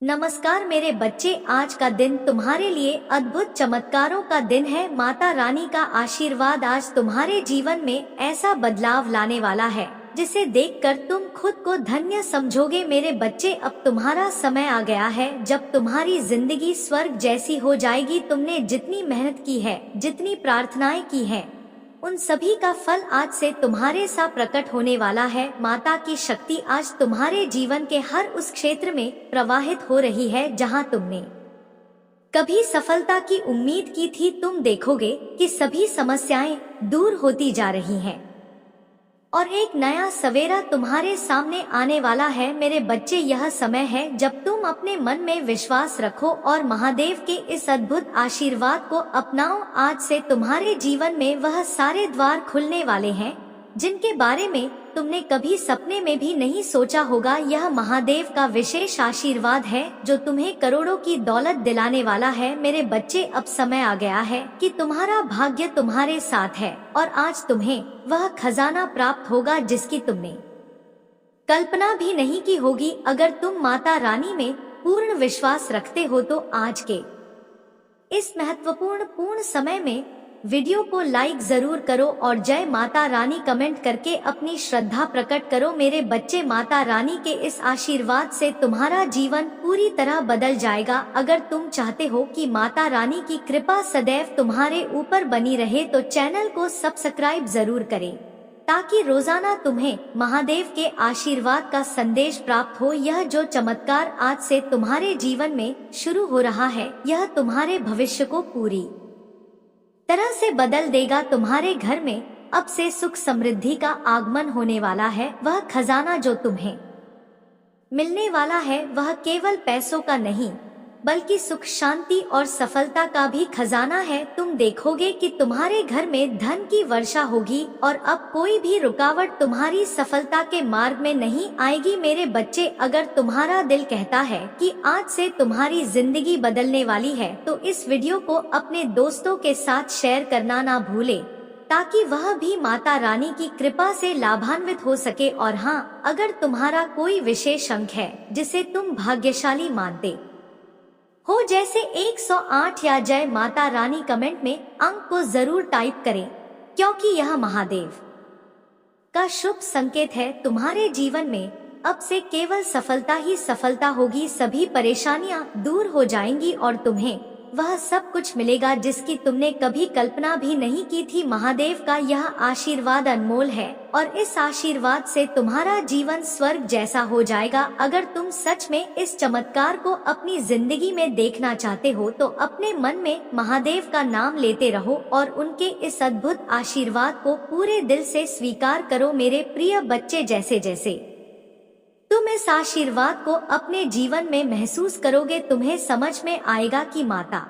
नमस्कार मेरे बच्चे, आज का दिन तुम्हारे लिए अद्भुत चमत्कारों का दिन है। माता रानी का आशीर्वाद आज तुम्हारे जीवन में ऐसा बदलाव लाने वाला है जिसे देखकर तुम खुद को धन्य समझोगे। मेरे बच्चे, अब तुम्हारा समय आ गया है जब तुम्हारी जिंदगी स्वर्ग जैसी हो जाएगी। तुमने जितनी मेहनत की है, जितनी प्रार्थनाएं की हैं, उन सभी का फल आज से तुम्हारे साथ प्रकट होने वाला है। माता की शक्ति आज तुम्हारे जीवन के हर उस क्षेत्र में प्रवाहित हो रही है जहां तुमने कभी सफलता की उम्मीद की थी। तुम देखोगे कि सभी समस्याएं दूर होती जा रही हैं और एक नया सवेरा तुम्हारे सामने आने वाला है। मेरे बच्चे, यह समय है जब तुम अपने मन में विश्वास रखो और महादेव के इस अद्भुत आशीर्वाद को अपनाओ। आज से तुम्हारे जीवन में वह सारे द्वार खुलने वाले हैं जिनके बारे में तुमने कभी सपने में भी नहीं सोचा होगा। यह महादेव का विशेष आशीर्वाद है जो तुम्हें करोड़ों की दौलत दिलाने वाला है। मेरे बच्चे, अब समय आ गया है कि तुम्हारा भाग्य तुम्हारे साथ है और आज तुम्हें वह खजाना प्राप्त होगा जिसकी तुमने कल्पना भी नहीं की होगी। अगर तुम माता रानी में पूर्ण विश्वास रखते हो तो आज के इस महत्वपूर्ण समय में वीडियो को लाइक जरूर करो और जय माता रानी कमेंट करके अपनी श्रद्धा प्रकट करो। मेरे बच्चे, माता रानी के इस आशीर्वाद से तुम्हारा जीवन पूरी तरह बदल जाएगा। अगर तुम चाहते हो कि माता रानी की कृपा सदैव तुम्हारे ऊपर बनी रहे तो चैनल को सब्सक्राइब जरूर करें ताकि रोजाना तुम्हें महादेव के आशीर्वाद का संदेश प्राप्त हो। यह जो चमत्कार आज से तुम्हारे जीवन में शुरू हो रहा है, यह तुम्हारे भविष्य को पूरी तरह से बदल देगा। तुम्हारे घर में अब से सुख समृद्धि का आगमन होने वाला है। वह खजाना जो तुम्हें मिलने वाला है वह केवल पैसों का नहीं बल्कि सुख, शांति और सफलता का भी खजाना है। तुम देखोगे कि तुम्हारे घर में धन की वर्षा होगी और अब कोई भी रुकावट तुम्हारी सफलता के मार्ग में नहीं आएगी। मेरे बच्चे, अगर तुम्हारा दिल कहता है कि आज से तुम्हारी जिंदगी बदलने वाली है तो इस वीडियो को अपने दोस्तों के साथ शेयर करना ना भूले ताकि वह भी माता रानी की कृपा से लाभान्वित हो सके। और हाँ, अगर तुम्हारा कोई विशेष अंक है जिसे तुम भाग्यशाली मानते हो, जैसे 108 या जय माता रानी, कमेंट में अंक को जरूर टाइप करें क्योंकि यह महादेव का शुभ संकेत है। तुम्हारे जीवन में अब से केवल सफलता ही सफलता होगी। सभी परेशानियां दूर हो जाएंगी और तुम्हें वह सब कुछ मिलेगा जिसकी तुमने कभी कल्पना भी नहीं की थी। महादेव का यह आशीर्वाद अनमोल है और इस आशीर्वाद से तुम्हारा जीवन स्वर्ग जैसा हो जाएगा। अगर तुम सच में इस चमत्कार को अपनी जिंदगी में देखना चाहते हो तो अपने मन में महादेव का नाम लेते रहो और उनके इस अद्भुत आशीर्वाद को पूरे दिल से स्वीकार करो। मेरे प्रिय बच्चे, जैसे जैसे तुम इस आशीर्वाद को अपने जीवन में महसूस करोगे, तुम्हें समझ में आएगा कि माता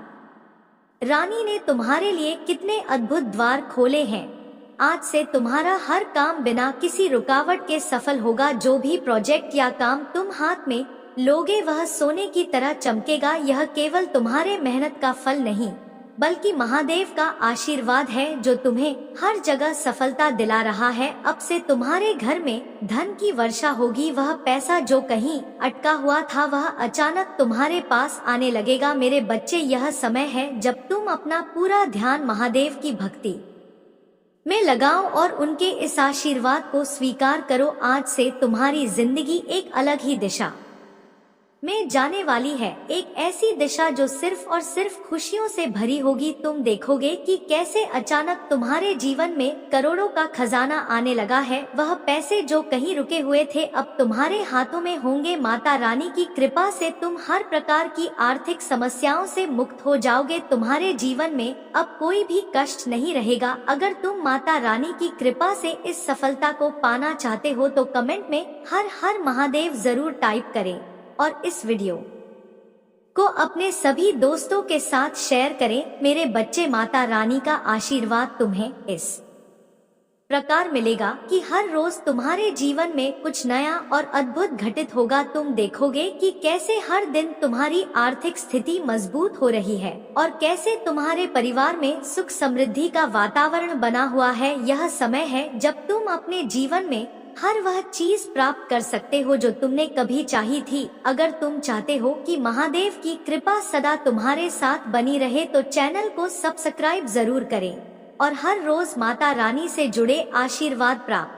रानी ने तुम्हारे लिए कितने अद्भुत द्वार खोले हैं। आज से तुम्हारा हर काम बिना किसी रुकावट के सफल होगा। जो भी प्रोजेक्ट या काम तुम हाथ में लोगे वह सोने की तरह चमकेगा। यह केवल तुम्हारे मेहनत का फल नहीं बल्कि महादेव का आशीर्वाद है जो तुम्हें हर जगह सफलता दिला रहा है। अब से तुम्हारे घर में धन की वर्षा होगी। वह पैसा जो कहीं अटका हुआ था वह अचानक तुम्हारे पास आने लगेगा। मेरे बच्चे, यह समय है जब तुम अपना पूरा ध्यान महादेव की भक्ति में लगाओ और उनके इस आशीर्वाद को स्वीकार करो। आज से तुम्हारी जिंदगी एक अलग ही दिशा में जाने वाली है, एक ऐसी दिशा जो सिर्फ और सिर्फ खुशियों से भरी होगी। तुम देखोगे कि कैसे अचानक तुम्हारे जीवन में करोड़ों का खजाना आने लगा है। वह पैसे जो कहीं रुके हुए थे अब तुम्हारे हाथों में होंगे। माता रानी की कृपा से तुम हर प्रकार की आर्थिक समस्याओं से मुक्त हो जाओगे। तुम्हारे जीवन में अब कोई भी कष्ट नहीं रहेगा। अगर तुम माता रानी की कृपा से इस सफलता को पाना चाहते हो तो कमेंट में हर हर महादेव जरूर टाइप करें और इस वीडियो को अपने सभी दोस्तों के साथ शेयर करें। मेरे बच्चे, माता रानी का आशीर्वाद तुम्हें इस प्रकार मिलेगा कि हर रोज तुम्हारे जीवन में कुछ नया और अद्भुत घटित होगा। तुम देखोगे कि कैसे हर दिन तुम्हारी आर्थिक स्थिति मजबूत हो रही है और कैसे तुम्हारे परिवार में सुख समृद्धि का वातावरण बना हुआ है। यह समय है जब तुम अपने जीवन में हर वह चीज प्राप्त कर सकते हो जो तुमने कभी चाही थी। अगर तुम चाहते हो कि महादेव की कृपा सदा तुम्हारे साथ बनी रहे तो चैनल को सब्सक्राइब जरूर करें और हर रोज माता रानी से जुड़े आशीर्वाद प्राप्त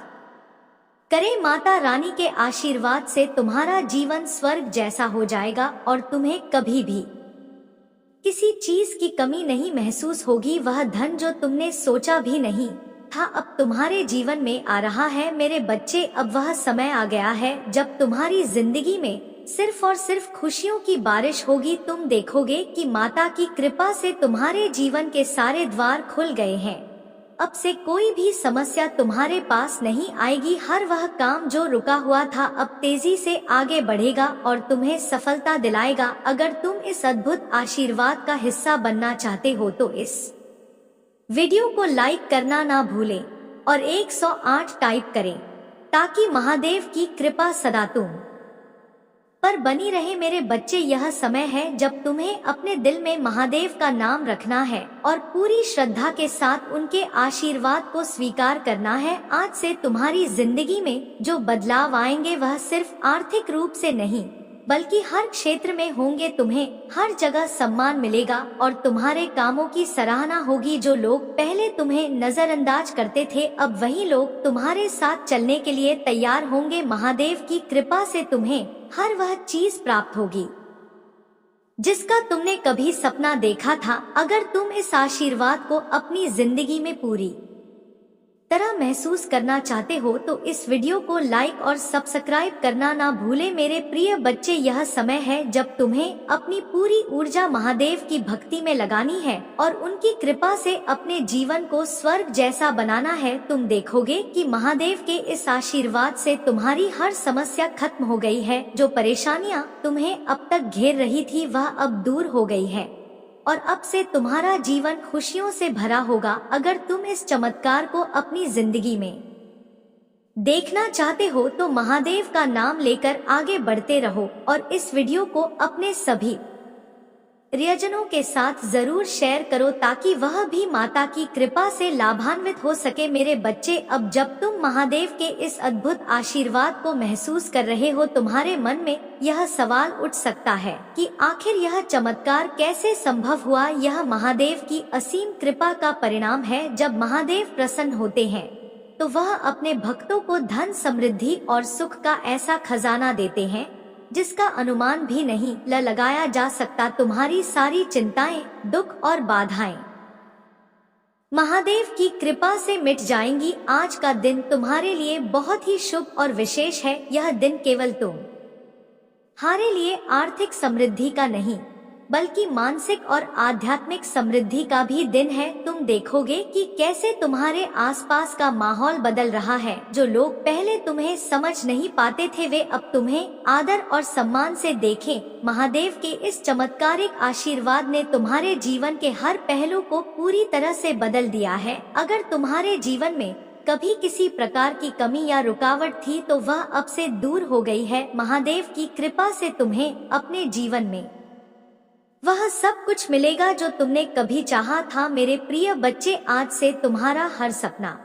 करें। माता रानी के आशीर्वाद से तुम्हारा जीवन स्वर्ग जैसा हो जाएगा और तुम्हें कभी भी किसी चीज की कमी नहीं महसूस होगी। वह धन जो तुमने सोचा भी नहीं था अब तुम्हारे जीवन में आ रहा है। मेरे बच्चे, अब वह समय आ गया है जब तुम्हारी जिंदगी में सिर्फ और सिर्फ खुशियों की बारिश होगी। तुम देखोगे कि माता की कृपा से तुम्हारे जीवन के सारे द्वार खुल गए हैं। अब से कोई भी समस्या तुम्हारे पास नहीं आएगी। हर वह काम जो रुका हुआ था अब तेजी से आगे बढ़ेगा और तुम्हें सफलता दिलाएगा। अगर तुम इस अद्भुत आशीर्वाद का हिस्सा बनना चाहते हो तो इस वीडियो को लाइक करना ना भूलें और 108 टाइप करें ताकि महादेव की कृपा सदा तुम पर बनी रहे। मेरे बच्चे, यह समय है जब तुम्हें अपने दिल में महादेव का नाम रखना है और पूरी श्रद्धा के साथ उनके आशीर्वाद को स्वीकार करना है। आज से तुम्हारी जिंदगी में जो बदलाव आएंगे वह सिर्फ आर्थिक रूप से नहीं बल्कि हर क्षेत्र में होंगे। तुम्हें हर जगह सम्मान मिलेगा और तुम्हारे कामों की सराहना होगी। जो लोग पहले तुम्हें नजरअंदाज करते थे अब वही लोग तुम्हारे साथ चलने के लिए तैयार होंगे। महादेव की कृपा से तुम्हें हर वह चीज प्राप्त होगी जिसका तुमने कभी सपना देखा था। अगर तुम इस आशीर्वाद को अपनी जिंदगी में पूरी तरह महसूस करना चाहते हो तो इस वीडियो को लाइक और सब्सक्राइब करना ना भूलें। मेरे प्रिय बच्चे, यह समय है जब तुम्हें अपनी पूरी ऊर्जा महादेव की भक्ति में लगानी है और उनकी कृपा से अपने जीवन को स्वर्ग जैसा बनाना है। तुम देखोगे कि महादेव के इस आशीर्वाद से तुम्हारी हर समस्या खत्म हो गई है। जो परेशानियां तुम्हें अब तक घेर रही थी वह अब दूर हो गई है और अब से तुम्हारा जीवन खुशियों से भरा होगा। अगर तुम इस चमत्कार को अपनी जिंदगी में देखना चाहते हो तो महादेव का नाम लेकर आगे बढ़ते रहो और इस वीडियो को अपने सभी प्रियजनों के साथ जरूर शेयर करो ताकि वह भी माता की कृपा से लाभान्वित हो सके। मेरे बच्चे, अब जब तुम महादेव के इस अद्भुत आशीर्वाद को महसूस कर रहे हो तुम्हारे मन में यह सवाल उठ सकता है कि आखिर यह चमत्कार कैसे संभव हुआ। यह महादेव की असीम कृपा का परिणाम है। जब महादेव प्रसन्न होते हैं तो वह अपने भक्तों को धन, समृद्धि और सुख का ऐसा खजाना देते हैं जिसका अनुमान भी नहीं लगाया जा सकता। तुम्हारी सारी चिंताएं, दुख और बाधाएं महादेव की कृपा से मिट जाएंगी। आज का दिन तुम्हारे लिए बहुत ही शुभ और विशेष है। यह दिन केवल तुम्हारे लिए आर्थिक समृद्धि का नहीं बल्कि मानसिक और आध्यात्मिक समृद्धि का भी दिन है। तुम देखोगे कि कैसे तुम्हारे आसपास का माहौल बदल रहा है। जो लोग पहले तुम्हें समझ नहीं पाते थे वे अब तुम्हें आदर और सम्मान से देखें। महादेव के इस चमत्कारिक आशीर्वाद ने तुम्हारे जीवन के हर पहलू को पूरी तरह से बदल दिया है। अगर तुम्हारे जीवन में कभी किसी प्रकार की कमी या रुकावट थी तो वह अब से दूर हो गई है। महादेव की कृपा से तुम्हें अपने जीवन में वह सब कुछ मिलेगा जो तुमने कभी चाहा था। मेरे प्रिय बच्चे, आज से तुम्हारा हर सपना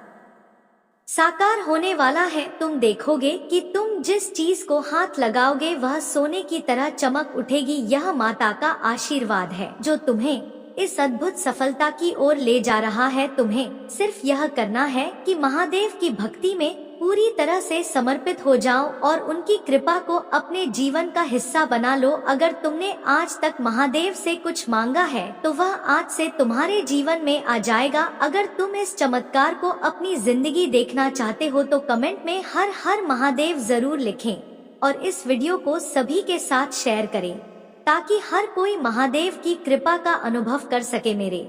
साकार होने वाला है। तुम देखोगे कि तुम जिस चीज को हाथ लगाओगे वह सोने की तरह चमक उठेगी। यह माता का आशीर्वाद है जो तुम्हें इस अद्भुत सफलता की ओर ले जा रहा है। तुम्हें सिर्फ यह करना है कि महादेव की भक्ति में पूरी तरह से समर्पित हो जाओ और उनकी कृपा को अपने जीवन का हिस्सा बना लो। अगर तुमने आज तक महादेव से कुछ मांगा है तो वह आज से तुम्हारे जीवन में आ जाएगा। अगर तुम इस चमत्कार को अपनी जिंदगी देखना चाहते हो तो कमेंट में हर हर महादेव जरूर लिखें और इस वीडियो को सभी के साथ शेयर करें ताकि हर कोई महादेव की कृपा का अनुभव कर सके। मेरे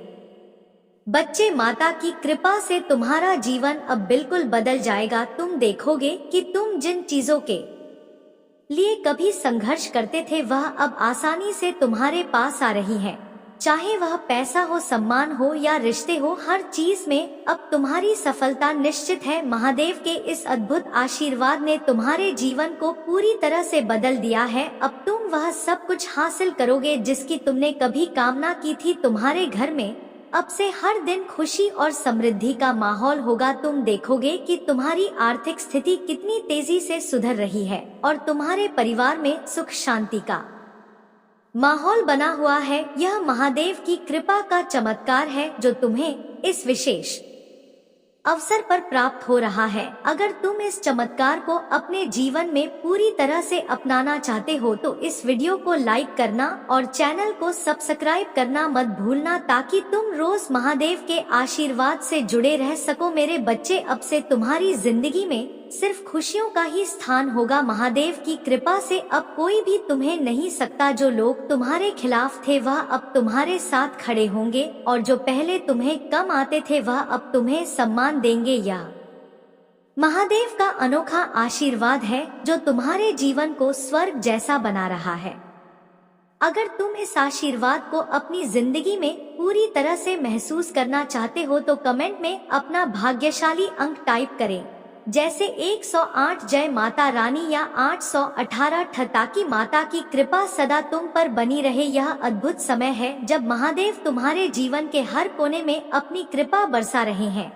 बच्चे, माता की कृपा से तुम्हारा जीवन अब बिल्कुल बदल जाएगा। तुम देखोगे कि तुम जिन चीजों के लिए कभी संघर्ष करते थे वह अब आसानी से तुम्हारे पास आ रही है। चाहे वह पैसा हो, सम्मान हो या रिश्ते हो, हर चीज में अब तुम्हारी सफलता निश्चित है। महादेव के इस अद्भुत आशीर्वाद ने तुम्हारे जीवन को पूरी तरह से बदल दिया है। अब तुम वह सब कुछ हासिल करोगे जिसकी तुमने कभी कामना की थी। तुम्हारे घर में अब से हर दिन खुशी और समृद्धि का माहौल होगा। तुम देखोगे कि तुम्हारी आर्थिक स्थिति कितनी तेजी से सुधर रही है और तुम्हारे परिवार में सुख शांति का माहौल बना हुआ है। यह महादेव की कृपा का चमत्कार है जो तुम्हें इस विशेष अवसर पर प्राप्त हो रहा है। अगर तुम इस चमत्कार को अपने जीवन में पूरी तरह से अपनाना चाहते हो तो इस वीडियो को लाइक करना और चैनल को सब्सक्राइब करना मत भूलना, ताकि तुम रोज महादेव के आशीर्वाद से जुड़े रह सको। मेरे बच्चे, अब से तुम्हारी जिंदगी में सिर्फ खुशियों का ही स्थान होगा। महादेव की कृपा से अब कोई भी तुम्हें नहीं सकता। जो लोग तुम्हारे खिलाफ थे वह अब तुम्हारे साथ खड़े होंगे और जो पहले तुम्हें कम आते थे वह अब तुम्हें सम्मान देंगे। यह महादेव का अनोखा आशीर्वाद है जो तुम्हारे जीवन को स्वर्ग जैसा बना रहा है। अगर तुम इस आशीर्वाद को अपनी जिंदगी में पूरी तरह से महसूस करना चाहते हो तो कमेंट में अपना भाग्यशाली अंक टाइप करें, जैसे 108 जय माता रानी या 818 ताकि माता की कृपा सदा तुम पर बनी रहे। यह अद्भुत समय है जब महादेव तुम्हारे जीवन के हर कोने में अपनी कृपा बरसा रहे हैं।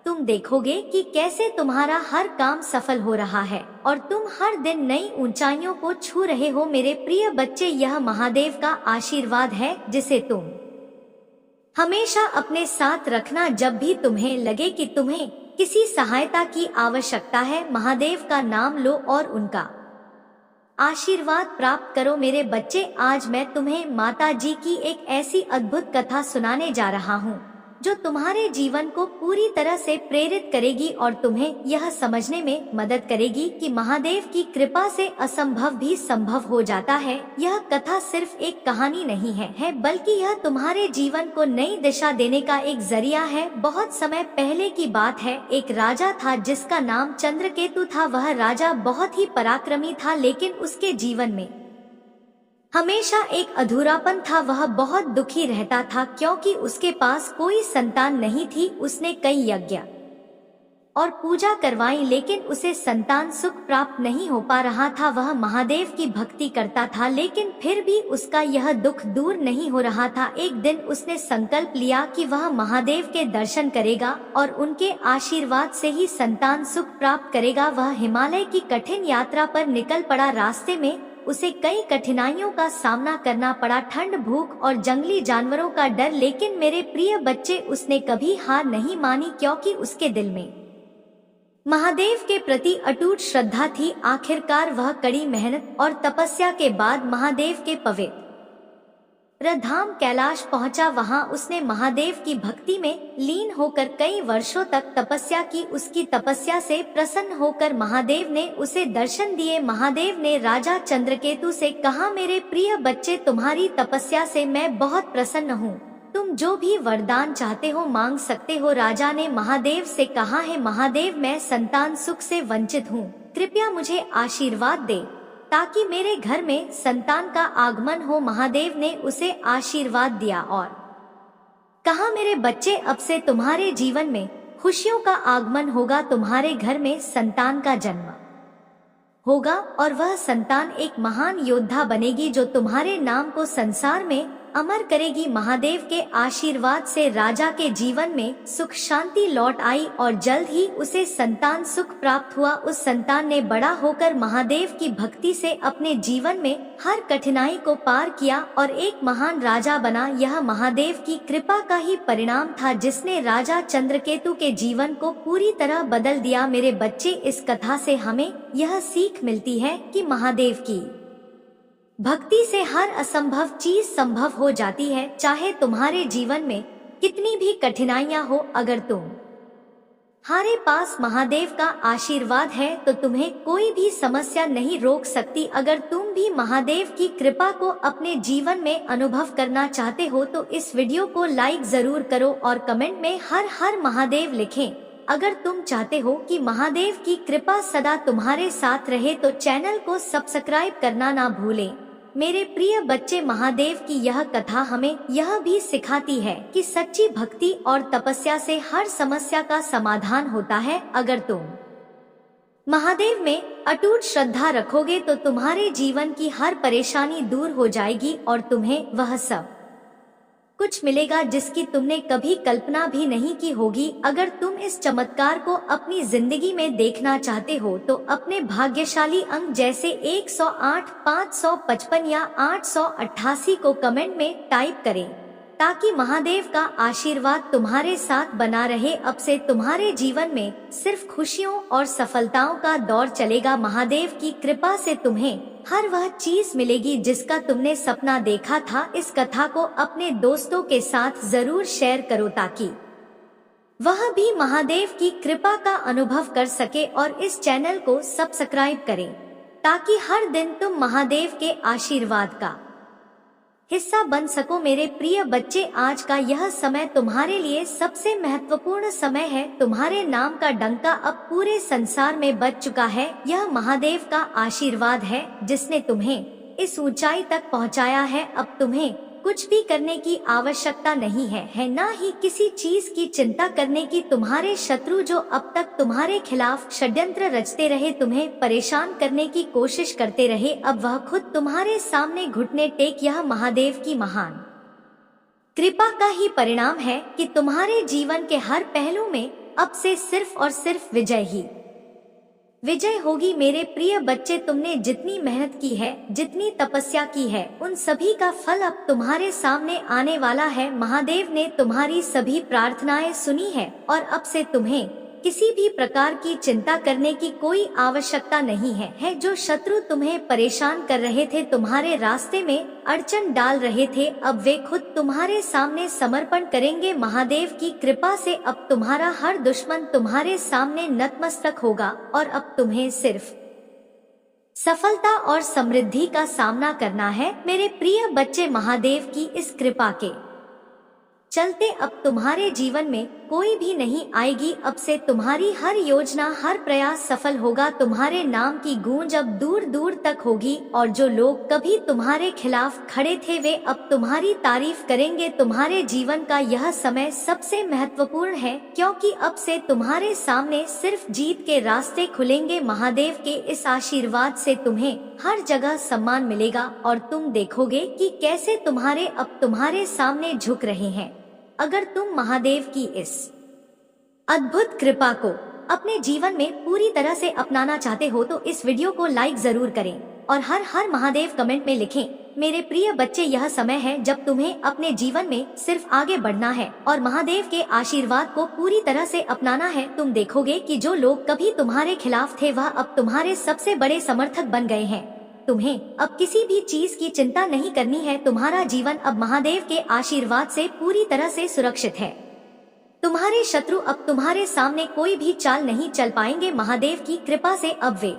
तुम देखोगे कि कैसे तुम्हारा हर काम सफल हो रहा है और तुम हर दिन नई ऊंचाइयों को छू रहे हो। मेरे प्रिय बच्चे, यह महादेव का आशीर्वाद है जिसे तुम हमेशा अपने साथ रखना। जब भी तुम्हें लगे कि तुम्हें किसी सहायता की आवश्यकता है, महादेव का नाम लो और उनका आशीर्वाद प्राप्त करो। मेरे बच्चे, आज मैं तुम्हें माता जी की एक ऐसी अद्भुत कथा सुनाने जा रहा हूँ जो तुम्हारे जीवन को पूरी तरह से प्रेरित करेगी और तुम्हें यह समझने में मदद करेगी कि महादेव की कृपा से असंभव भी संभव हो जाता है। यह कथा सिर्फ एक कहानी नहीं है, बल्कि यह तुम्हारे जीवन को नई दिशा देने का एक जरिया है। बहुत समय पहले की बात है। एक राजा था जिसका नाम चंद्रकेतु था। वह राजा बहुत ही पराक्रमी था, लेकिन उसके जीवन में हमेशा एक अधूरापन था। वह बहुत दुखी रहता था क्योंकि उसके पास कोई संतान नहीं थी। उसने कई यज्ञ और पूजा करवाई, लेकिन उसे संतान सुख प्राप्त नहीं हो पा रहा था। वह महादेव की भक्ति करता था, लेकिन फिर भी उसका यह दुख दूर नहीं हो रहा था। एक दिन उसने संकल्प लिया कि वह महादेव के दर्शन करेगा और उनके आशीर्वाद से ही संतान सुख प्राप्त करेगा। वह हिमालय की कठिन यात्रा पर निकल पड़ा। रास्ते में उसे कई कठिनाइयों का सामना करना पड़ा, ठंड, भूख और जंगली जानवरों का डर। लेकिन मेरे प्रिय बच्चे, उसने कभी हार नहीं मानी क्योंकि उसके दिल में महादेव के प्रति अटूट श्रद्धा थी। आखिरकार वह कड़ी मेहनत और तपस्या के बाद महादेव के पवित्र धाम कैलाश पहुंचा। वहां उसने महादेव की भक्ति में लीन होकर कई वर्षों तक तपस्या की। उसकी तपस्या से प्रसन्न होकर महादेव ने उसे दर्शन दिए। महादेव ने राजा चंद्रकेतु से कहा, मेरे प्रिय बच्चे, तुम्हारी तपस्या से मैं बहुत प्रसन्न हूँ। तुम जो भी वरदान चाहते हो मांग सकते हो। राजा ने महादेव से कहा, है महादेव, मैं संतान सुख से वंचित हूँ। कृपया मुझे आशीर्वाद दे ताकि मेरे घर में संतान का आगमन हो। महादेव ने उसे आशीर्वाद दिया और कहा, मेरे बच्चे, अब से तुम्हारे जीवन में खुशियों का आगमन होगा। तुम्हारे घर में संतान का जन्म होगा और वह संतान एक महान योद्धा बनेगी जो तुम्हारे नाम को संसार में अमर करेगी। महादेव के आशीर्वाद से राजा के जीवन में सुख शांति लौट आई और जल्द ही उसे संतान सुख प्राप्त हुआ। उस संतान ने बड़ा होकर महादेव की भक्ति से अपने जीवन में हर कठिनाई को पार किया और एक महान राजा बना। यह महादेव की कृपा का ही परिणाम था जिसने राजा चंद्रकेतु के जीवन को पूरी तरह बदल दिया। मेरे बच्चे, इस कथा से हमें यह सीख मिलती है कि महादेव की भक्ति से हर असंभव चीज संभव हो जाती है। चाहे तुम्हारे जीवन में कितनी भी कठिनाइयां हो, अगर तुम्हारे पास महादेव का आशीर्वाद है तो तुम्हें कोई भी समस्या नहीं रोक सकती। अगर तुम भी महादेव की कृपा को अपने जीवन में अनुभव करना चाहते हो तो इस वीडियो को लाइक जरूर करो और कमेंट में हर हर महादेव लिखें। अगर तुम चाहते हो कि महादेव की कृपा सदा तुम्हारे साथ रहे तो चैनल को सब्सक्राइब करना ना भूलें। मेरे प्रिय बच्चे, महादेव की यह कथा हमें यह भी सिखाती है कि सच्ची भक्ति और तपस्या से हर समस्या का समाधान होता है। अगर तुम महादेव में अटूट श्रद्धा रखोगे तो तुम्हारे जीवन की हर परेशानी दूर हो जाएगी और तुम्हें वह सब कुछ मिलेगा जिसकी तुमने कभी कल्पना भी नहीं की होगी। अगर तुम इस चमत्कार को अपनी जिंदगी में देखना चाहते हो तो अपने भाग्यशाली अंक जैसे 108, 555 या 888 को कमेंट में टाइप करें, ताकि महादेव का आशीर्वाद तुम्हारे साथ बना रहे। अब से तुम्हारे जीवन में सिर्फ खुशियों और सफलताओं का दौर चलेगा। महादेव की कृपा से तुम्हें हर वह चीज मिलेगी जिसका तुमने सपना देखा था। इस कथा को अपने दोस्तों के साथ जरूर शेयर करो, ताकि वह भी महादेव की कृपा का अनुभव कर सके, और इस चैनल को सब्सक्राइब करें ताकि हर दिन तुम महादेव के आशीर्वाद का हिस्सा बन सको। मेरे प्रिय बच्चे, आज का यह समय तुम्हारे लिए सबसे महत्वपूर्ण समय है। तुम्हारे नाम का डंका अब पूरे संसार में बज चुका है। यह महादेव का आशीर्वाद है जिसने तुम्हें इस ऊंचाई तक पहुंचाया है। अब तुम्हें कुछ भी करने की आवश्यकता नहीं है ना ही किसी चीज की चिंता करने की। तुम्हारे शत्रु जो अब तक तुम्हारे खिलाफ षड्यंत्र रचते रहे, तुम्हें परेशान करने की कोशिश करते रहे, अब वह खुद तुम्हारे सामने घुटने टेक। यह महादेव की महान कृपा का ही परिणाम है कि तुम्हारे जीवन के हर पहलू में अब से सिर्फ और सिर्फ विजय ही विजय होगी। मेरे प्रिय बच्चे, तुमने जितनी मेहनत की है, जितनी तपस्या की है, उन सभी का फल अब तुम्हारे सामने आने वाला है। महादेव ने तुम्हारी सभी प्रार्थनाएं सुनी है और अब से तुम्हें किसी भी प्रकार की चिंता करने की कोई आवश्यकता नहीं है। जो शत्रु तुम्हें परेशान कर रहे थे, तुम्हारे रास्ते में अड़चन डाल रहे थे, अब वे खुद तुम्हारे सामने समर्पण करेंगे। महादेव की कृपा से अब तुम्हारा हर दुश्मन तुम्हारे सामने नतमस्तक होगा और अब तुम्हें सिर्फ सफलता और समृद्धि का सामना करना है। मेरे प्रिय बच्चे, महादेव की इस कृपा के चलते अब तुम्हारे जीवन में कोई भी नहीं आएगी। अब से तुम्हारी हर योजना, हर प्रयास सफल होगा। तुम्हारे नाम की गूंज अब दूर दूर तक होगी और जो लोग कभी तुम्हारे खिलाफ खड़े थे वे अब तुम्हारी तारीफ करेंगे। तुम्हारे जीवन का यह समय सबसे महत्वपूर्ण है, क्योंकि अब से तुम्हारे सामने सिर्फ जीत के रास्ते खुलेंगे। महादेव के इस आशीर्वाद से तुम्हें हर जगह सम्मान मिलेगा और तुम देखोगे कि कैसे तुम्हारे सामने झुक रहे हैं। अगर तुम महादेव की इस अद्भुत कृपा को अपने जीवन में पूरी तरह से अपनाना चाहते हो तो इस वीडियो को लाइक जरूर करें और हर हर महादेव कमेंट में लिखें। मेरे प्रिय बच्चे, यह समय है जब तुम्हें अपने जीवन में सिर्फ आगे बढ़ना है और महादेव के आशीर्वाद को पूरी तरह से अपनाना है। तुम देखोगे कि जो लोग कभी तुम्हारे खिलाफ थे वह अब तुम्हारे सबसे बड़े समर्थक बन गए हैं। तुम्हें अब किसी भी चीज की चिंता नहीं करनी है। तुम्हारा जीवन अब महादेव के आशीर्वाद से पूरी तरह से सुरक्षित है। तुम्हारे शत्रु अब तुम्हारे सामने कोई भी चाल नहीं चल पाएंगे। महादेव की कृपा से अब वे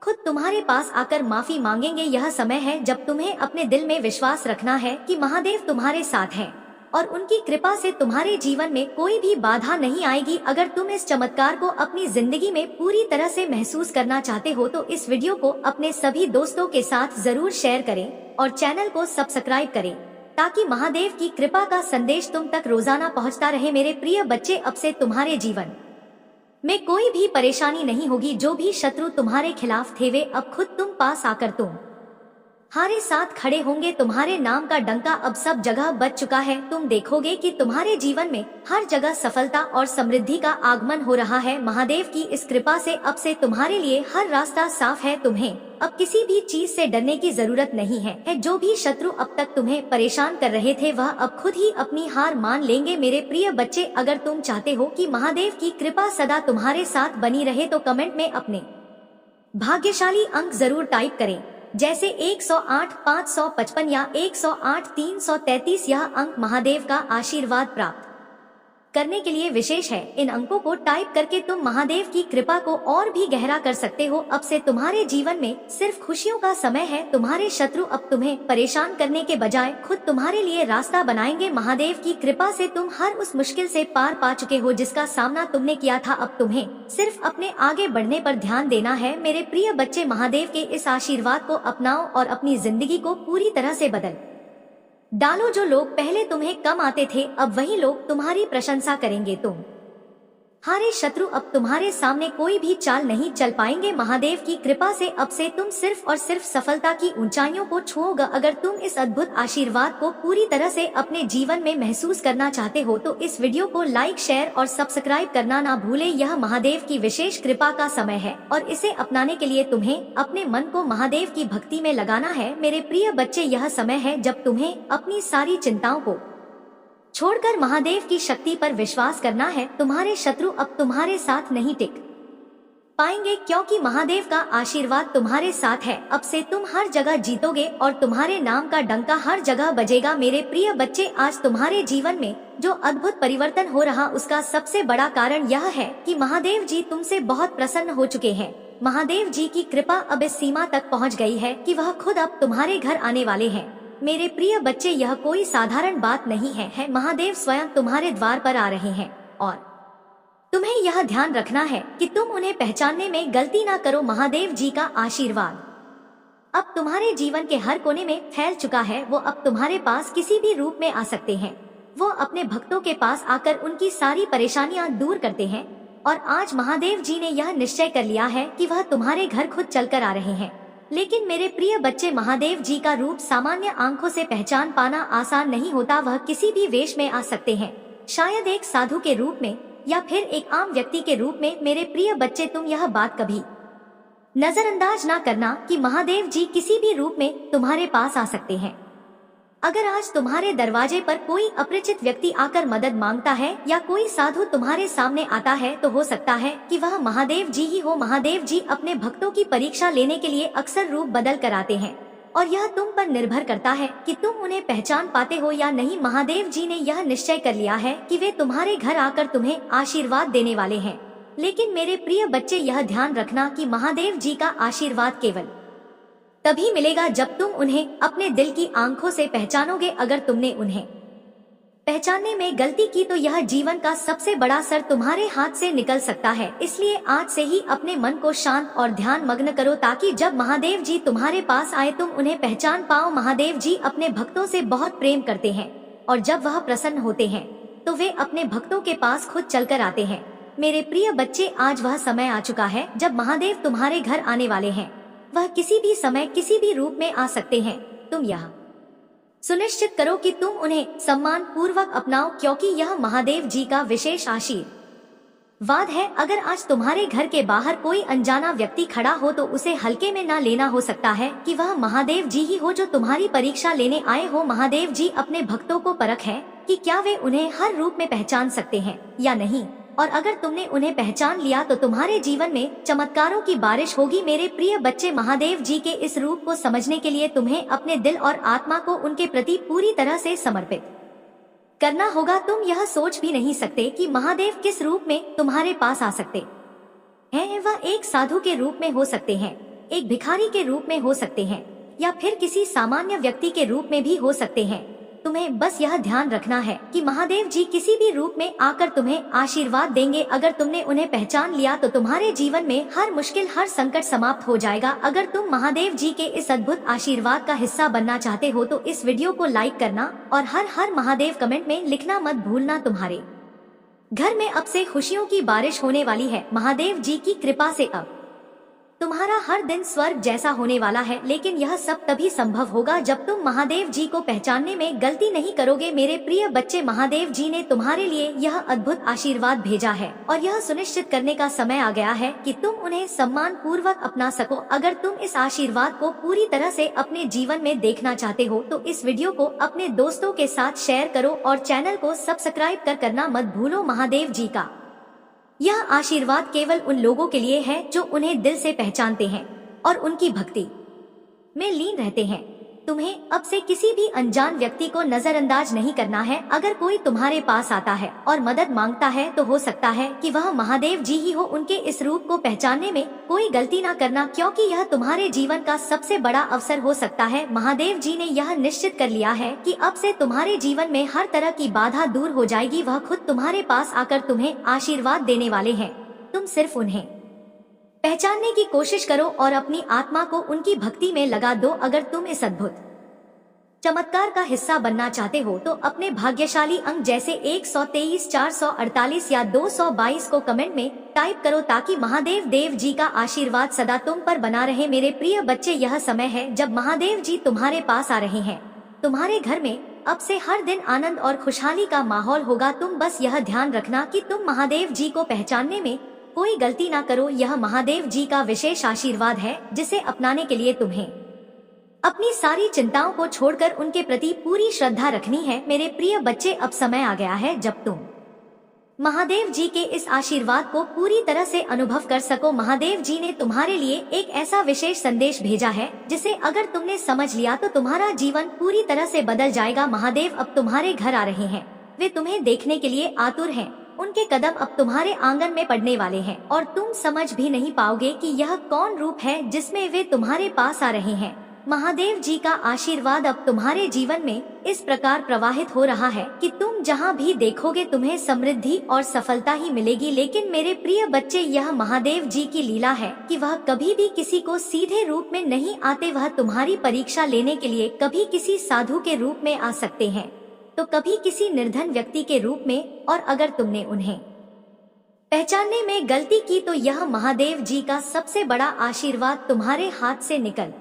खुद तुम्हारे पास आकर माफी मांगेंगे। यह समय है जब तुम्हें अपने दिल में विश्वास रखना है कि महादेव तुम्हारे साथ हैं और उनकी कृपा से तुम्हारे जीवन में कोई भी बाधा नहीं आएगी। अगर तुम इस चमत्कार को अपनी जिंदगी में पूरी तरह से महसूस करना चाहते हो तो इस वीडियो को अपने सभी दोस्तों के साथ जरूर शेयर करें और चैनल को सब्सक्राइब करें, ताकि महादेव की कृपा का संदेश तुम तक रोजाना पहुंचता रहे। मेरे प्रिय बच्चे, अब से तुम्हारे जीवन में कोई भी परेशानी नहीं होगी। जो भी शत्रु तुम्हारे खिलाफ थे वे अब खुद तुम पास आकर तुम्हारे साथ खड़े होंगे। तुम्हारे नाम का डंका अब सब जगह बज चुका है। तुम देखोगे कि तुम्हारे जीवन में हर जगह सफलता और समृद्धि का आगमन हो रहा है। महादेव की इस कृपा से अब से तुम्हारे लिए हर रास्ता साफ है। तुम्हें अब किसी भी चीज से डरने की जरूरत नहीं है। जो भी शत्रु अब तक तुम्हें परेशान कर रहे थे वह अब खुद ही अपनी हार मान लेंगे। मेरे प्रिय बच्चे, अगर तुम चाहते हो कि महादेव की कृपा सदा तुम्हारे साथ बनी रहे तो कमेंट में अपने भाग्यशाली अंक जरूर टाइप करें, जैसे 108, 555 या 108, 333। यह अंक महादेव का आशीर्वाद प्राप्त करने के लिए विशेष है। इन अंकों को टाइप करके तुम महादेव की कृपा को और भी गहरा कर सकते हो। अब से तुम्हारे जीवन में सिर्फ खुशियों का समय है। तुम्हारे शत्रु अब तुम्हें परेशान करने के बजाय खुद तुम्हारे लिए रास्ता बनाएंगे। महादेव की कृपा से तुम हर उस मुश्किल से पार पा चुके हो जिसका सामना तुमने किया था। अब तुम्हें सिर्फ अपने आगे बढ़ने पर ध्यान देना है। मेरे प्रिय बच्चे, महादेव के इस आशीर्वाद को अपनाओ और अपनी जिंदगी को पूरी तरह से बदल डालो। जो लोग पहले तुम्हें कम आते थे अब वही लोग तुम्हारी प्रशंसा करेंगे। तुम हारे शत्रु अब तुम्हारे सामने कोई भी चाल नहीं चल पाएंगे। महादेव की कृपा से अब से तुम सिर्फ और सिर्फ सफलता की ऊंचाइयों को छूओगे। अगर तुम इस अद्भुत आशीर्वाद को पूरी तरह से अपने जीवन में महसूस करना चाहते हो तो इस वीडियो को लाइक, शेयर और सब्सक्राइब करना ना भूले। यह महादेव की विशेष कृपा का समय है और इसे अपनाने के लिए तुम्हें अपने मन को महादेव की भक्ति में लगाना है। मेरे प्रिय बच्चे, यह समय है जब तुम्हें अपनी सारी चिंताओं को छोड़कर महादेव की शक्ति पर विश्वास करना है। तुम्हारे शत्रु अब तुम्हारे साथ नहीं टिक पाएंगे क्योंकि महादेव का आशीर्वाद तुम्हारे साथ है। अब से तुम हर जगह जीतोगे और तुम्हारे नाम का डंका हर जगह बजेगा। मेरे प्रिय बच्चे, आज तुम्हारे जीवन में जो अद्भुत परिवर्तन हो रहा उसका सबसे बड़ा कारण यह है कि महादेव जी तुमसे बहुत प्रसन्न हो चुके हैं। महादेव जी की कृपा अब इस सीमा तक पहुँच गई है कि वह खुद अब तुम्हारे घर आने वाले हैं। मेरे प्रिय बच्चे, यह कोई साधारण बात नहीं है। महादेव स्वयं तुम्हारे द्वार पर आ रहे हैं और तुम्हें यह ध्यान रखना है कि तुम उन्हें पहचानने में गलती ना करो। महादेव जी का आशीर्वाद अब तुम्हारे जीवन के हर कोने में फैल चुका है। वो अब तुम्हारे पास किसी भी रूप में आ सकते हैं। वो अपने भक्तों के पास आकर उनकी सारी परेशानियां दूर करते हैं और आज महादेव जी ने यह निश्चय कर लिया है कि वह तुम्हारे घर खुद चलकर आ रहे हैं। लेकिन मेरे प्रिय बच्चे, महादेव जी का रूप सामान्य आंखों से पहचान पाना आसान नहीं होता। वह किसी भी वेश में आ सकते हैं, शायद एक साधु के रूप में या फिर एक आम व्यक्ति के रूप में। मेरे प्रिय बच्चे, तुम यह बात कभी नजरअंदाज ना करना कि महादेव जी किसी भी रूप में तुम्हारे पास आ सकते हैं। अगर आज तुम्हारे दरवाजे पर कोई अपरिचित व्यक्ति आकर मदद मांगता है या कोई साधु तुम्हारे सामने आता है तो हो सकता है कि वह महादेव जी ही हो। महादेव जी अपने भक्तों की परीक्षा लेने के लिए अक्सर रूप बदल कर आते हैं और यह तुम पर निर्भर करता है कि तुम उन्हें पहचान पाते हो या नहीं। महादेव जी ने यह निश्चय कर लिया है कि वे तुम्हारे घर आकर तुम्हें आशीर्वाद देने वाले हैं। लेकिन मेरे प्रिय बच्चे, यह ध्यान रखना कि महादेव जी का आशीर्वाद केवल तभी मिलेगा जब तुम उन्हें अपने दिल की आंखों से पहचानोगे। अगर तुमने उन्हें पहचानने में गलती की तो यह जीवन का सबसे बड़ा असर तुम्हारे हाथ से निकल सकता है। इसलिए आज से ही अपने मन को शांत और ध्यान मग्न करो ताकि जब महादेव जी तुम्हारे पास आए तुम उन्हें पहचान पाओ। महादेव जी अपने भक्तों से बहुत प्रेम करते हैं और जब वह प्रसन्न होते हैं तो वे अपने भक्तों के पास खुद चलकर आते हैं। मेरे प्रिय बच्चे, आज वह समय आ चुका है जब महादेव तुम्हारे घर आने वाले हैं। वह किसी भी समय किसी भी रूप में आ सकते हैं। तुम यह सुनिश्चित करो कि तुम उन्हें सम्मान पूर्वक अपनाओ क्योंकि यह महादेव जी का विशेष आशीर्वाद है। अगर आज तुम्हारे घर के बाहर कोई अनजाना व्यक्ति खड़ा हो तो उसे हल्के में ना लेना। हो सकता है कि वह महादेव जी ही हो जो तुम्हारी परीक्षा लेने आए हो। महादेव जी अपने भक्तों को परख है कि क्या वे उन्हें हर रूप में पहचान सकते हैं या नहीं, और अगर तुमने उन्हें पहचान लिया तो तुम्हारे जीवन में चमत्कारों की बारिश होगी। मेरे प्रिय बच्चे, महादेव जी के इस रूप को समझने के लिए तुम्हें अपने दिल और आत्मा को उनके प्रति पूरी तरह से समर्पित करना होगा। तुम यह सोच भी नहीं सकते कि महादेव किस रूप में तुम्हारे पास आ सकते हैं। वह एक साधु के रूप में हो सकते हैं, एक भिखारी के रूप में हो सकते हैं या फिर किसी सामान्य व्यक्ति के रूप में भी हो सकते हैं। तुम्हें बस यह ध्यान रखना है कि महादेव जी किसी भी रूप में आकर तुम्हें आशीर्वाद देंगे। अगर तुमने उन्हें पहचान लिया तो तुम्हारे जीवन में हर मुश्किल, हर संकट समाप्त हो जाएगा। अगर तुम महादेव जी के इस अद्भुत आशीर्वाद का हिस्सा बनना चाहते हो तो इस वीडियो को लाइक करना और हर हर महादेव कमेंट में लिखना मत भूलना। तुम्हारे घर में अब से खुशियों की बारिश होने वाली है। महादेव जी की कृपा से अब तुम्हारा हर दिन स्वर्ग जैसा होने वाला है। लेकिन यह सब तभी संभव होगा जब तुम महादेव जी को पहचानने में गलती नहीं करोगे। मेरे प्रिय बच्चे, महादेव जी ने तुम्हारे लिए यह अद्भुत आशीर्वाद भेजा है और यह सुनिश्चित करने का समय आ गया है कि तुम उन्हें सम्मान पूर्वक अपना सको। अगर तुम इस आशीर्वाद को पूरी तरह से अपने जीवन में देखना चाहते हो तो इस वीडियो को अपने दोस्तों के साथ शेयर करो और चैनल को सब्सक्राइब करना मत भूलो। महादेव जी का यह आशीर्वाद केवल उन लोगों के लिए है जो उन्हें दिल से पहचानते हैं और उनकी भक्ति में लीन रहते हैं। तुम्हें अब से किसी भी अनजान व्यक्ति को नजरअंदाज नहीं करना है। अगर कोई तुम्हारे पास आता है और मदद मांगता है तो हो सकता है कि वह महादेव जी ही हो। उनके इस रूप को पहचानने में कोई गलती ना करना क्योंकि यह तुम्हारे जीवन का सबसे बड़ा अवसर हो सकता है। महादेव जी ने यह निश्चित कर लिया है कि अब से तुम्हारे जीवन में हर तरह की बाधा दूर हो जाएगी। वह खुद तुम्हारे पास आकर तुम्हें आशीर्वाद देने वाले हैं। तुम सिर्फ उन्हें पहचानने की कोशिश करो और अपनी आत्मा को उनकी भक्ति में लगा दो। अगर तुम इस अद्भुत चमत्कार का हिस्सा बनना चाहते हो तो अपने भाग्यशाली अंक जैसे 123, 448 या 222 को कमेंट में टाइप करो ताकि महादेव देव जी का आशीर्वाद सदा तुम पर बना रहे। मेरे प्रिय बच्चे, यह समय है जब महादेव जी तुम्हारे पास आ रहे हैं। तुम्हारे घर में अब से हर दिन आनंद और खुशहाली का माहौल होगा। तुम बस यह ध्यान रखना कि तुम महादेव जी को पहचानने में कोई गलती ना करो। यह महादेव जी का विशेष आशीर्वाद है जिसे अपनाने के लिए तुम्हें अपनी सारी चिंताओं को छोड़कर उनके प्रति पूरी श्रद्धा रखनी है। मेरे प्रिय बच्चे, अब समय आ गया है जब तुम महादेव जी के इस आशीर्वाद को पूरी तरह से अनुभव कर सको। महादेव जी ने तुम्हारे लिए एक ऐसा विशेष संदेश भेजा है जिसे अगर तुमने समझ लिया तो तुम्हारा जीवन पूरी तरह से बदल जाएगा। महादेव अब तुम्हारे घर आ रहे हैं। वे तुम्हें देखने के लिए आतुर हैं। उनके कदम अब तुम्हारे आंगन में पड़ने वाले हैं और तुम समझ भी नहीं पाओगे कि यह कौन रूप है जिसमें वे तुम्हारे पास आ रहे हैं। महादेव जी का आशीर्वाद अब तुम्हारे जीवन में इस प्रकार प्रवाहित हो रहा है कि तुम जहाँ भी देखोगे तुम्हें समृद्धि और सफलता ही मिलेगी। लेकिन मेरे प्रिय बच्चे, यह महादेव जी की लीला है कि वह कभी भी किसी को सीधे रूप में नहीं आते। वह तुम्हारी परीक्षा लेने के लिए कभी किसी साधु के रूप में आ सकते हैं तो कभी किसी निर्धन व्यक्ति के रूप में, और अगर तुमने उन्हें पहचानने में गलती की तो यह महादेव जी का सबसे बड़ा आशीर्वाद तुम्हारे हाथ से निकल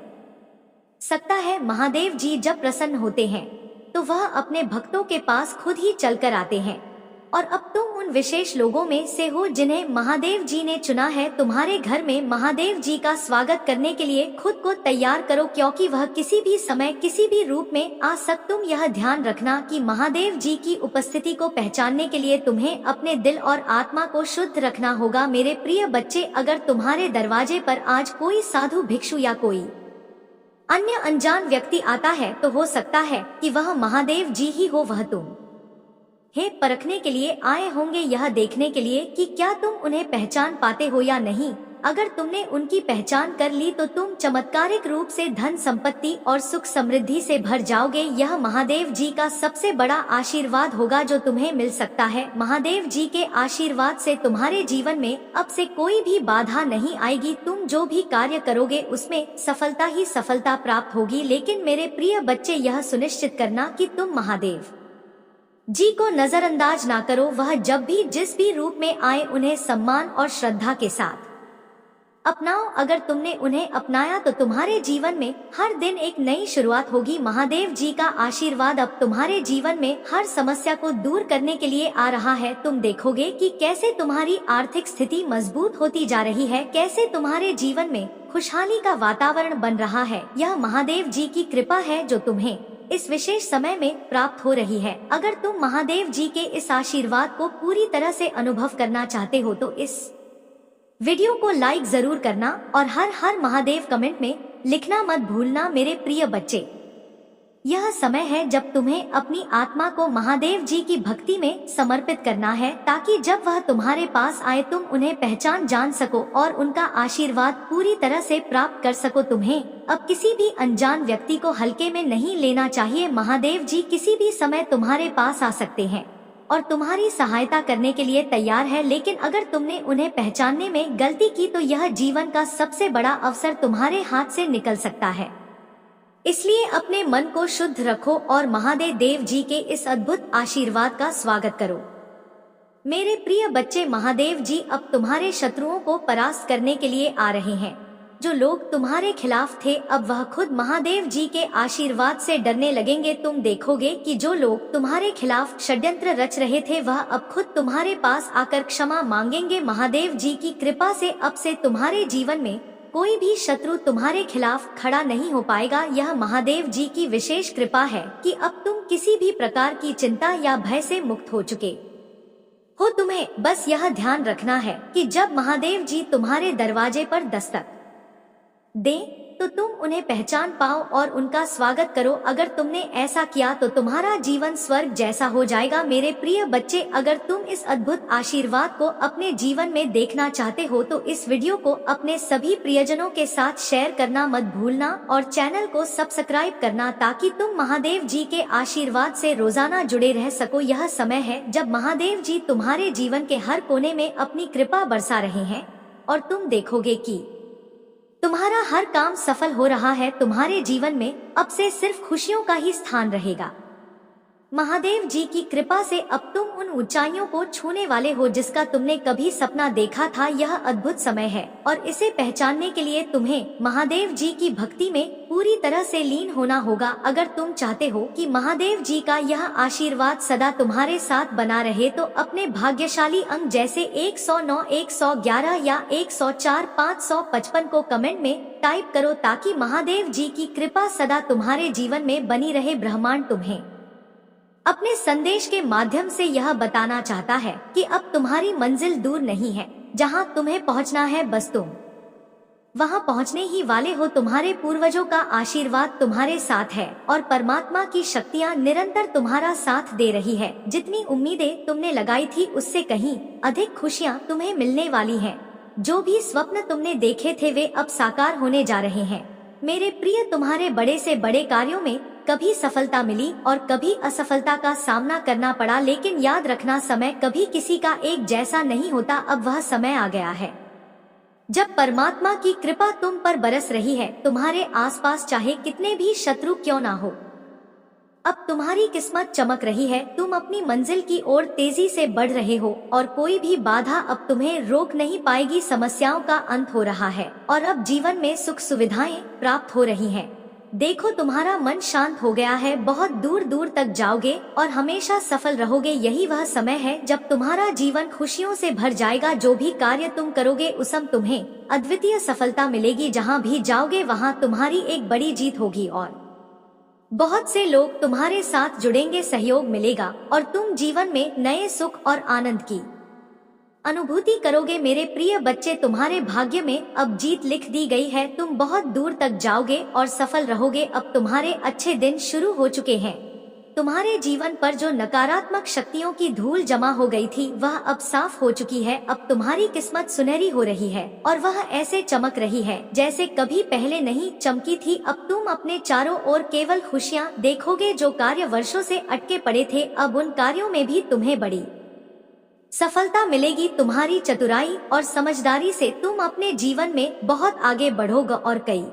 सकता है। महादेव जी जब प्रसन्न होते हैं तो वह अपने भक्तों के पास खुद ही चलकर आते हैं और अब तुम उन विशेष लोगों में से हो जिन्हें महादेव जी ने चुना है। तुम्हारे घर में महादेव जी का स्वागत करने के लिए खुद को तैयार करो क्योंकि वह किसी भी समय किसी भी रूप में आ सकते। तुम यह ध्यान रखना कि महादेव जी की उपस्थिति को पहचानने के लिए तुम्हें अपने दिल और आत्मा को शुद्ध रखना होगा। मेरे प्रिय बच्चे, अगर तुम्हारे दरवाजे पर आज कोई साधु, भिक्षु या कोई अन्य अनजान व्यक्ति आता है तो हो सकता है कि वह महादेव जी ही हो। वह तुम हे परखने के लिए आए होंगे, यह देखने के लिए कि क्या तुम उन्हें पहचान पाते हो या नहीं। अगर तुमने उनकी पहचान कर ली तो तुम चमत्कारिक रूप से धन संपत्ति और सुख समृद्धि से भर जाओगे। यह महादेव जी का सबसे बड़ा आशीर्वाद होगा जो तुम्हें मिल सकता है। महादेव जी के आशीर्वाद से तुम्हारे जीवन में अब से कोई भी बाधा नहीं आएगी। तुम जो भी कार्य करोगे उसमें सफलता ही सफलता प्राप्त होगी। लेकिन मेरे प्रिय बच्चे, यह सुनिश्चित करना कि तुम महादेव जी को नजरअंदाज ना करो। वह जब भी जिस भी रूप में आए उन्हें सम्मान और श्रद्धा के साथ अपनाओ। अगर तुमने उन्हें अपनाया तो तुम्हारे जीवन में हर दिन एक नई शुरुआत होगी। महादेव जी का आशीर्वाद अब तुम्हारे जीवन में हर समस्या को दूर करने के लिए आ रहा है। तुम देखोगे कि कैसे तुम्हारी आर्थिक स्थिति मजबूत होती जा रही है, कैसे तुम्हारे जीवन में खुशहाली का वातावरण बन रहा है। यह महादेव जी की कृपा है जो तुम्हें इस विशेष समय में प्राप्त हो रही है। अगर तुम महादेव जी के इस आशीर्वाद को पूरी तरह से अनुभव करना चाहते हो तो इस वीडियो को लाइक जरूर करना और हर हर महादेव कमेंट में लिखना मत भूलना। मेरे प्रिय बच्चे, यह समय है जब तुम्हें अपनी आत्मा को महादेव जी की भक्ति में समर्पित करना है ताकि जब वह तुम्हारे पास आए तुम उन्हें पहचान जान सको और उनका आशीर्वाद पूरी तरह से प्राप्त कर सको। तुम्हें अब किसी भी अनजान व्यक्ति को हल्के में नहीं लेना चाहिए। महादेव जी किसी भी समय तुम्हारे पास आ सकते हैं और तुम्हारी सहायता करने के लिए तैयार है। लेकिन अगर तुमने उन्हें पहचानने में गलती की तो यह जीवन का सबसे बड़ा अवसर तुम्हारे हाथ से निकल सकता है। इसलिए अपने मन को शुद्ध रखो और महादेव देव जी के इस अद्भुत आशीर्वाद का स्वागत करो। मेरे प्रिय बच्चे, महादेव जी अब तुम्हारे शत्रुओं को परास्त करने के लिए आ रहे हैं। जो लोग तुम्हारे खिलाफ थे अब वह खुद महादेव जी के आशीर्वाद से डरने लगेंगे। तुम देखोगे कि जो लोग तुम्हारे खिलाफ षड्यंत्र रच रहे थे वह अब खुद तुम्हारे पास आकर क्षमा मांगेंगे। महादेव जी की कृपा से अब से तुम्हारे जीवन में कोई भी शत्रु तुम्हारे खिलाफ खड़ा नहीं हो पाएगा। यह महादेव जी की विशेष कृपा है कि अब तुम किसी भी प्रकार की चिंता या भय से मुक्त हो चुके हो। तुम्हें बस यह ध्यान रखना है कि जब महादेव जी तुम्हारे दरवाजे पर दस्तक दे तो तुम उन्हें पहचान पाओ और उनका स्वागत करो। अगर तुमने ऐसा किया तो तुम्हारा जीवन स्वर्ग जैसा हो जाएगा। मेरे प्रिय बच्चे, अगर तुम इस अद्भुत आशीर्वाद को अपने जीवन में देखना चाहते हो तो इस वीडियो को अपने सभी प्रियजनों के साथ शेयर करना मत भूलना और चैनल को सब्सक्राइब करना ताकि तुम महादेव जी के आशीर्वाद से रोजाना जुड़े रह सको। यह समय है जब महादेव जी तुम्हारे जीवन के हर कोने में अपनी कृपा बरसा रहे हैं और तुम देखोगे कि तुम्हारा हर काम सफल हो रहा है। तुम्हारे जीवन में अब से सिर्फ खुशियों का ही स्थान रहेगा। महादेव जी की कृपा से अब तुम उन ऊंचाइयों को छूने वाले हो जिसका तुमने कभी सपना देखा था। यह अद्भुत समय है और इसे पहचानने के लिए तुम्हें महादेव जी की भक्ति में पूरी तरह से लीन होना होगा। अगर तुम चाहते हो कि महादेव जी का यह आशीर्वाद सदा तुम्हारे साथ बना रहे तो अपने भाग्यशाली अंक जैसे 109, 111 या 104, 555 को कमेंट में टाइप करो ताकि महादेव जी की कृपा सदा तुम्हारे जीवन में बनी रहे। ब्रह्मांड तुम्हें अपने संदेश के माध्यम से यह बताना चाहता है कि अब तुम्हारी मंजिल दूर नहीं है। जहां तुम्हें पहुंचना है बस तुम वहां पहुंचने ही वाले हो। तुम्हारे पूर्वजों का आशीर्वाद तुम्हारे साथ है और परमात्मा की शक्तियां निरंतर तुम्हारा साथ दे रही है। जितनी उम्मीदें तुमने लगाई थी उससे कहीं अधिक खुशियां तुम्हें मिलने वाली हैं। जो भी स्वप्न तुमने देखे थे वे अब साकार होने जा रहे हैं। मेरे प्रिय, तुम्हारे बड़े से बड़े कार्यों में कभी सफलता मिली और कभी असफलता का सामना करना पड़ा, लेकिन याद रखना समय कभी किसी का एक जैसा नहीं होता। अब वह समय आ गया है जब परमात्मा की कृपा तुम पर बरस रही है। तुम्हारे आसपास चाहे कितने भी शत्रु क्यों ना हो, अब तुम्हारी किस्मत चमक रही है। तुम अपनी मंजिल की ओर तेजी से बढ़ रहे हो और कोई भी बाधा अब तुम्हें रोक नहीं पाएगी। समस्याओं का अंत हो रहा है और अब जीवन में सुख सुविधाएं प्राप्त हो रही हैं। देखो, तुम्हारा मन शांत हो गया है। बहुत दूर दूर तक जाओगे और हमेशा सफल रहोगे। यही वह समय है जब तुम्हारा जीवन खुशियों से भर जाएगा। जो भी कार्य तुम करोगे उसमें तुम्हें अद्वितीय सफलता मिलेगी। जहाँ भी जाओगे वहाँ तुम्हारी एक बड़ी जीत होगी और बहुत से लोग तुम्हारे साथ जुड़ेंगे, सहयोग मिलेगा और तुम जीवन में नए सुख और आनंद की अनुभूति करोगे। मेरे प्रिय बच्चे, तुम्हारे भाग्य में अब जीत लिख दी गई है। तुम बहुत दूर तक जाओगे और सफल रहोगे। अब तुम्हारे अच्छे दिन शुरू हो चुके हैं। तुम्हारे जीवन पर जो नकारात्मक शक्तियों की धूल जमा हो गई थी वह अब साफ हो चुकी है। अब तुम्हारी किस्मत सुनहरी हो रही है और वह ऐसे चमक रही है जैसे कभी पहले नहीं चमकी थी। अब तुम अपने चारों ओर केवल खुशियां देखोगे। जो कार्य वर्षों से अटके पड़े थे अब उन कार्यों में भी तुम्हें बड़ी सफलता मिलेगी। तुम्हारी चतुराई और समझदारी से तुम अपने जीवन में बहुत आगे बढ़ोगे और कई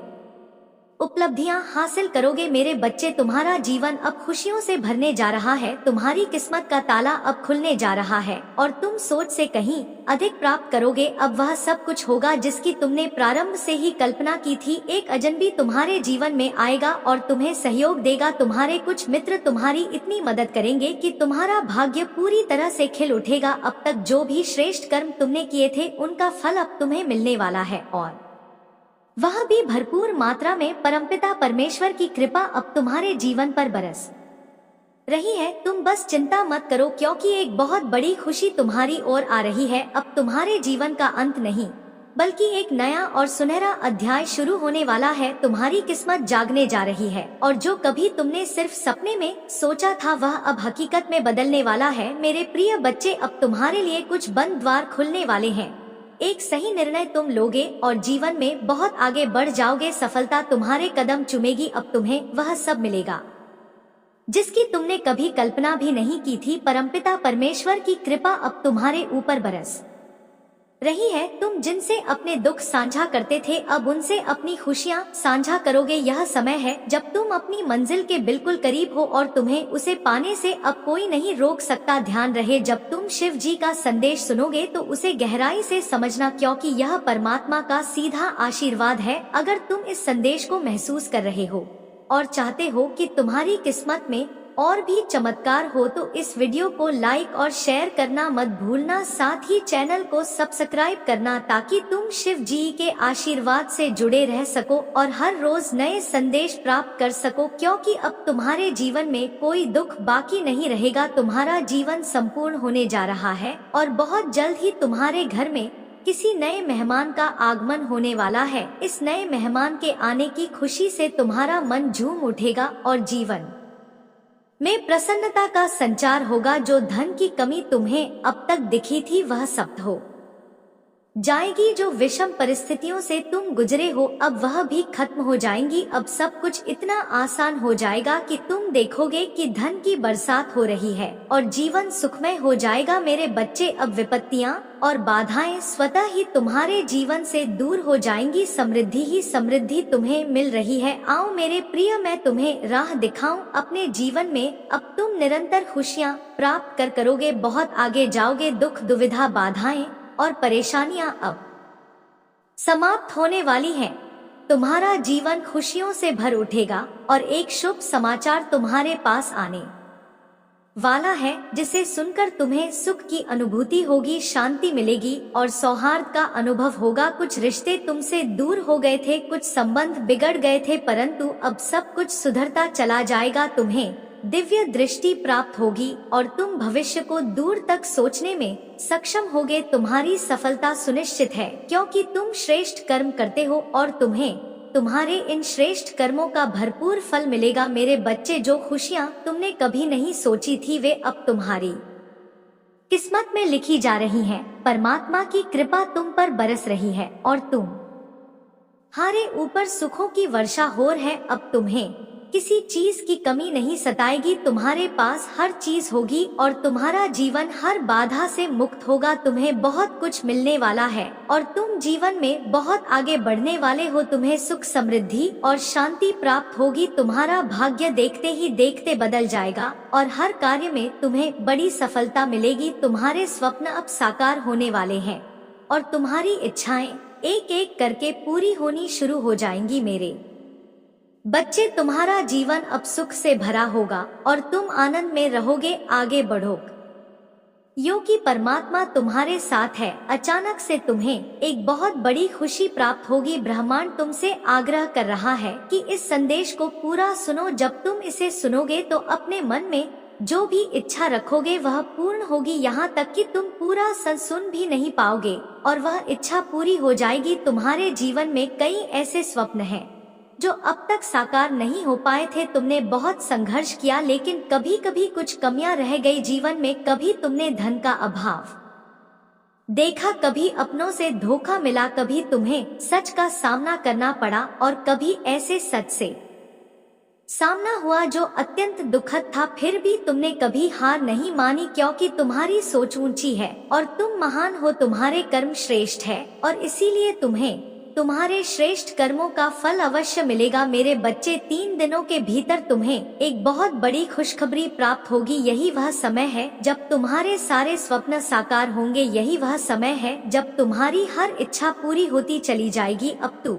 उपलब्धियां हासिल करोगे। मेरे बच्चे, तुम्हारा जीवन अब खुशियों से भरने जा रहा है। तुम्हारी किस्मत का ताला अब खुलने जा रहा है और तुम सोच से कहीं अधिक प्राप्त करोगे। अब वह सब कुछ होगा जिसकी तुमने प्रारंभ से ही कल्पना की थी। एक अजनबी तुम्हारे जीवन में आएगा और तुम्हें सहयोग देगा। तुम्हारे कुछ मित्र तुम्हारी इतनी मदद करेंगे कि तुम्हारा भाग्य पूरी तरह से खिल उठेगा। अब तक जो भी श्रेष्ठ कर्म तुमने किए थे उनका फल अब तुम्हें मिलने वाला है और वह भी भरपूर मात्रा में। परमपिता परमेश्वर की कृपा अब तुम्हारे जीवन पर बरस रही है। तुम बस चिंता मत करो क्योंकि एक बहुत बड़ी खुशी तुम्हारी ओर आ रही है। अब तुम्हारे जीवन का अंत नहीं बल्कि एक नया और सुनहरा अध्याय शुरू होने वाला है। तुम्हारी किस्मत जागने जा रही है और जो कभी तुमने सिर्फ सपने में सोचा था वह अब हकीकत में बदलने वाला है। मेरे प्रिय बच्चे, अब तुम्हारे लिए कुछ बंद द्वार खुलने वाले हैं। एक सही निर्णय तुम लोगे और जीवन में बहुत आगे बढ़ जाओगे। सफलता तुम्हारे कदम चूमेगी। अब तुम्हें वह सब मिलेगा जिसकी तुमने कभी कल्पना भी नहीं की थी। परमपिता परमेश्वर की कृपा अब तुम्हारे ऊपर बरस रही है। तुम जिनसे अपने दुख साझा करते थे अब उनसे अपनी खुशियां साझा करोगे। यह समय है जब तुम अपनी मंजिल के बिल्कुल करीब हो और तुम्हें उसे पाने से अब कोई नहीं रोक सकता। ध्यान रहे, जब तुम शिव जी का संदेश सुनोगे तो उसे गहराई से समझना क्योंकि यह परमात्मा का सीधा आशीर्वाद है। अगर तुम इस संदेश को महसूस कर रहे हो और चाहते हो कि तुम्हारी किस्मत में और भी चमत्कार हो तो इस वीडियो को लाइक और शेयर करना मत भूलना। साथ ही चैनल को सब्सक्राइब करना ताकि तुम शिव जी के आशीर्वाद से जुड़े रह सको और हर रोज नए संदेश प्राप्त कर सको। क्योंकि अब तुम्हारे जीवन में कोई दुख बाकी नहीं रहेगा। तुम्हारा जीवन संपूर्ण होने जा रहा है और बहुत जल्द ही तुम्हारे घर में किसी नए मेहमान का आगमन होने वाला है। इस नए मेहमान के आने की खुशी से तुम्हारा मन झूम उठेगा और जीवन में प्रसन्नता का संचार होगा। जो धन की कमी तुम्हें अब तक दिखी थी वह समाप्त हो जाएगी। जो विषम परिस्थितियों से तुम गुजरे हो अब वह भी खत्म हो जाएंगी। अब सब कुछ इतना आसान हो जाएगा कि तुम देखोगे कि धन की बरसात हो रही है और जीवन सुखमय हो जाएगा। मेरे बच्चे, अब विपत्तियां और बाधाएं स्वतः ही तुम्हारे जीवन से दूर हो जाएंगी। समृद्धि ही समृद्धि तुम्हें मिल रही है। आओ मेरे प्रिय, मैं तुम्हें राह दिखाऊं अपने जीवन में। अब तुम निरंतर खुशियाँ प्राप्त करोगे, बहुत आगे जाओगे। दुख, दुविधा, बाधाएं और परेशानियां अब समाप्त होने वाली हैं। तुम्हारा जीवन खुशियों से भर उठेगा और एक शुभ समाचार तुम्हारे पास आने वाला है, जिसे सुनकर तुम्हें सुख की अनुभूति होगी, शांति मिलेगी और सौहार्द का अनुभव होगा। कुछ रिश्ते तुमसे दूर हो गए थे, कुछ संबंध बिगड़ गए थे, परंतु अब सब कुछ सुधरता चला जाएगा। तुम्हें दिव्य दृष्टि प्राप्त होगी और तुम भविष्य को दूर तक सोचने में सक्षम होगे। तुम्हारी सफलता सुनिश्चित है, क्योंकि तुम श्रेष्ठ कर्म करते हो और तुम्हें तुम्हारे इन श्रेष्ठ कर्मों का भरपूर फल मिलेगा। मेरे बच्चे, जो खुशियाँ तुमने कभी नहीं सोची थी वे अब तुम्हारी किस्मत में लिखी जा रही हैं। परमात्मा की कृपा तुम पर बरस रही है और तुम्हारे ऊपर सुखों की वर्षा हो रही है। अब तुम्हें किसी चीज की कमी नहीं सताएगी। तुम्हारे पास हर चीज होगी और तुम्हारा जीवन हर बाधा से मुक्त होगा। तुम्हें बहुत कुछ मिलने वाला है और तुम जीवन में बहुत आगे बढ़ने वाले हो। तुम्हें सुख, समृद्धि और शांति प्राप्त होगी। तुम्हारा भाग्य देखते ही देखते बदल जाएगा और हर कार्य में तुम्हें बड़ी सफलता मिलेगी। तुम्हारे स्वप्न अब साकार होने वाले हैं और तुम्हारी इच्छाएं एक एक करके पूरी होनी शुरू हो जाएंगी। मेरे बच्चे, तुम्हारा जीवन अब सुख से भरा होगा और तुम आनंद में रहोगे। आगे बढ़ो, क्योंकि परमात्मा तुम्हारे साथ है। अचानक से तुम्हें एक बहुत बड़ी खुशी प्राप्त होगी। ब्रह्मांड तुमसे आग्रह कर रहा है कि इस संदेश को पूरा सुनो। जब तुम इसे सुनोगे तो अपने मन में जो भी इच्छा रखोगे वह पूर्ण होगी, यहाँ तक कि तुम पूरा सुन भी नहीं पाओगे और वह इच्छा पूरी हो जाएगी। तुम्हारे जीवन में कई ऐसे स्वप्न हैं जो अब तक साकार नहीं हो पाए थे। तुमने बहुत संघर्ष किया, लेकिन कभी कभी कुछ कमियां रह गई जीवन में। कभी तुमने धन का अभाव देखा, कभी अपनों से धोखा मिला, कभी तुम्हें सच का सामना करना पड़ा और कभी ऐसे सच से सामना हुआ जो अत्यंत दुखद था। फिर भी तुमने कभी हार नहीं मानी, क्योंकि तुम्हारी सोच ऊंची है और तुम महान हो। तुम्हारे कर्म श्रेष्ठ है और इसीलिए तुम्हें तुम्हारे श्रेष्ठ कर्मों का फल अवश्य मिलेगा। मेरे बच्चे, 3 दिनों के भीतर तुम्हें एक बहुत बड़ी खुशखबरी प्राप्त होगी। यही वह समय है जब तुम्हारे सारे स्वप्न साकार होंगे। यही वह समय है जब तुम्हारी हर इच्छा पूरी होती चली जाएगी। अब तू